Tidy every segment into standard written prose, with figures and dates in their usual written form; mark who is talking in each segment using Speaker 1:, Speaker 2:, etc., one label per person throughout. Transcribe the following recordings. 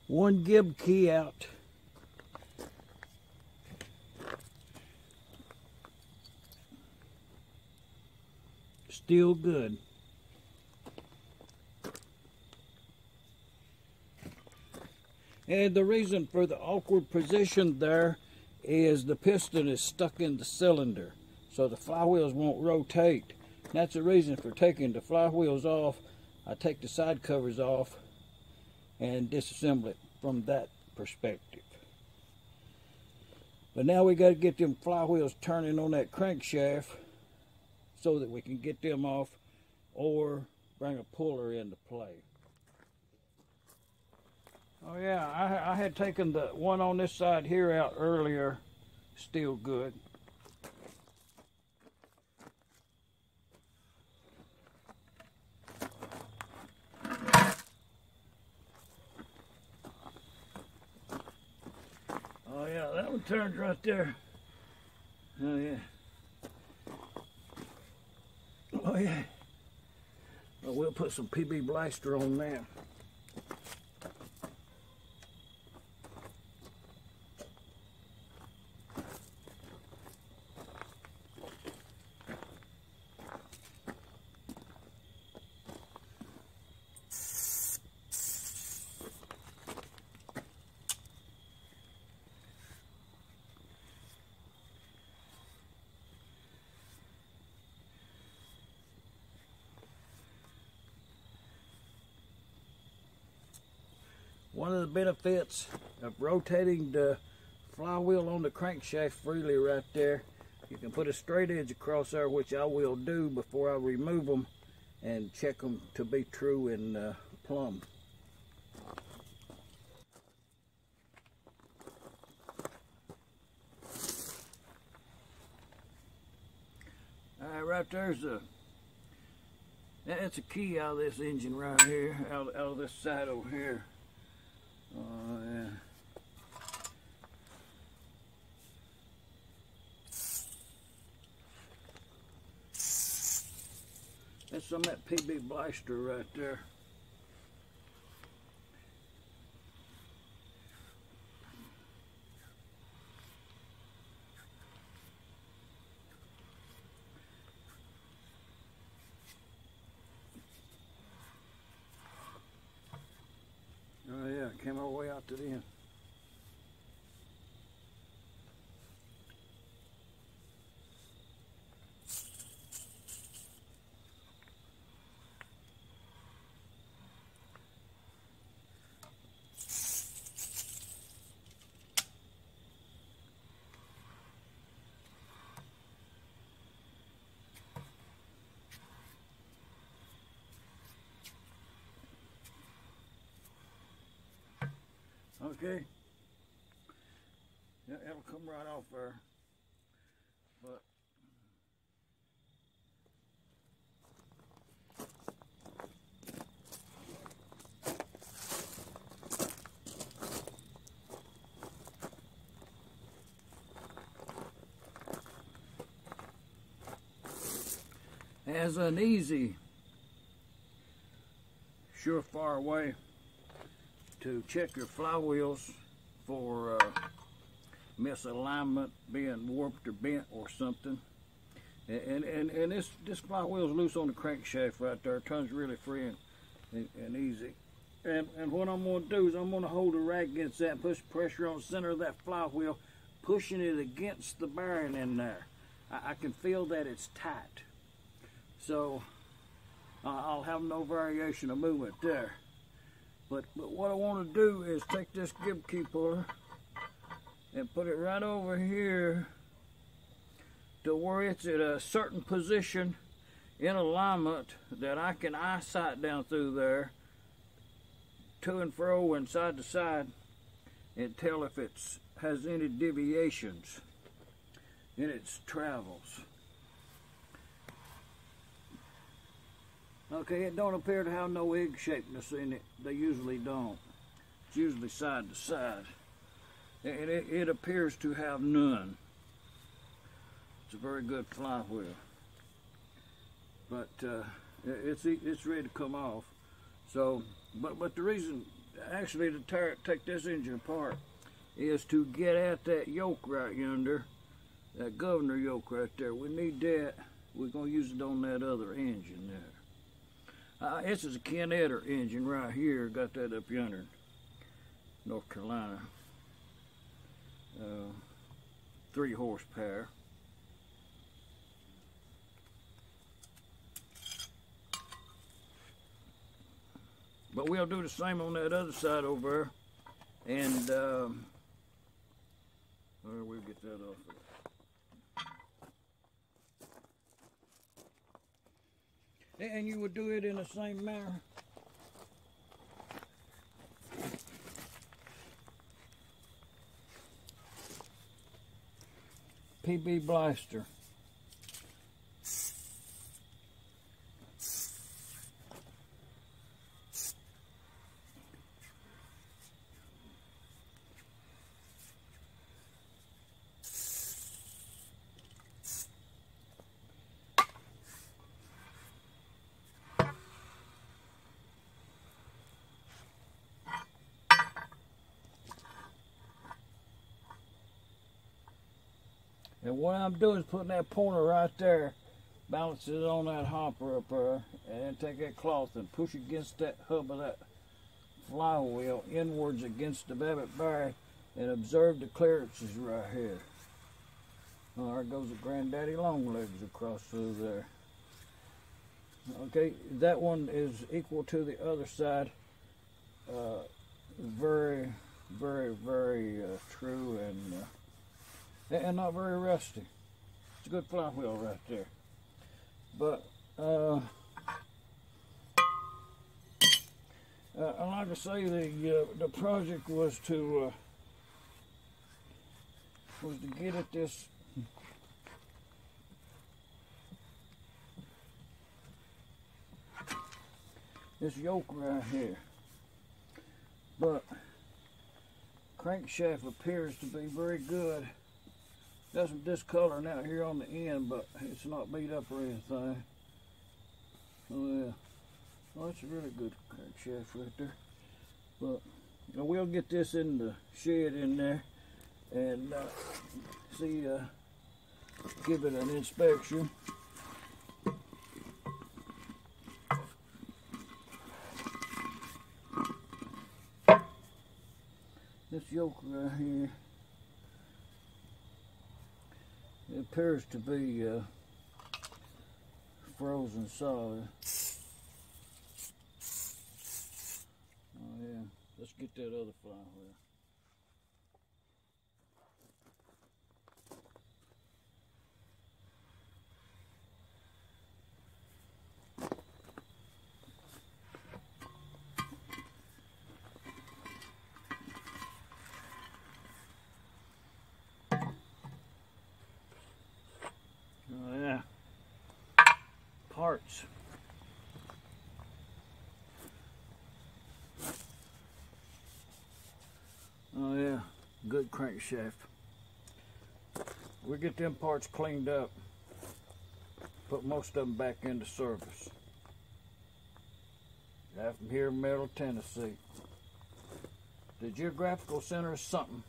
Speaker 1: one gib key out. Still good. And the reason for the awkward position there is the piston is stuck in the cylinder, so the flywheels won't rotate. That's the reason for taking the flywheels off. I take the side covers off and disassemble it from that perspective. But now we got to get them flywheels turning on that crankshaft so that we can get them off or bring a puller into play. Oh yeah, I had taken the one on this side here out earlier. Still good. Oh yeah, that one turns right there. Oh yeah. Oh yeah. Well, we'll put some PB Blaster on that. One of the benefits of rotating the flywheel on the crankshaft freely right there, you can put a straight edge across there, which I will do before I remove them, and check them to be true and plumb. Alright, right there's that's a key out of this engine right here, out of this side over here. Oh yeah. That's some of that PB Blaster right there. Oh yeah, it came all the way out to the end. Okay, yeah, it'll come right off there, but as an easy, surefire way to check your flywheels for misalignment, being warped or bent or something. And this flywheel's loose on the crankshaft right there. It turns really free and easy. And what I'm going to do is I'm going to hold a rag against that and push pressure on the center of that flywheel, pushing it against the bearing in there. I can feel that it's tight. So I'll have no variation of movement there. But what I want to do is take this gib-key puller and put it right over here to where it's at a certain position in alignment that I can eyesight down through there, to and fro and side to side, and tell if it has any deviations in its travels. Okay, it don't appear to have no egg-shapedness in it. They usually don't. It's usually side to side. And it appears to have none. It's a very good flywheel. But it's ready to come off. So, but the reason actually to take this engine apart is to get at that yoke right yonder, that governor yoke right there. We need that. We're going to use it on that other engine there. This is a Kinetic engine right here. Got that up yonder, North Carolina. 3 horsepower. But we'll do the same on that other side over there. And we'll get that off of there. And you would do it in the same manner. PB Blaster. And what I'm doing is putting that pointer right there, balance it on that hopper up there, and then take that cloth and push it against that hub of that flywheel inwards against the babbitt bearing and observe the clearances right here. Oh, there goes the granddaddy long legs across through there. Okay, that one is equal to the other side. Very, very, very true and not very rusty. It's a good flywheel right there. But like I say, the project was to get at this yoke right here. But crankshaft appears to be very good. Got some discoloring out here on the end, but it's not beat up or anything. Oh yeah, well, that's a really good crankshaft right there. But we'll get this in the shed in there and see, give it an inspection. This yoke right here, it appears to be frozen solid. Oh yeah, let's get that other flywheel. Oh yeah, parts. Oh yeah, good crankshaft. We get them parts cleaned up, put most of them back into service. Got from here in Middle Tennessee. The geographical center is something.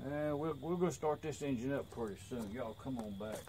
Speaker 1: We're going to start this engine up pretty soon. Y'all come on back.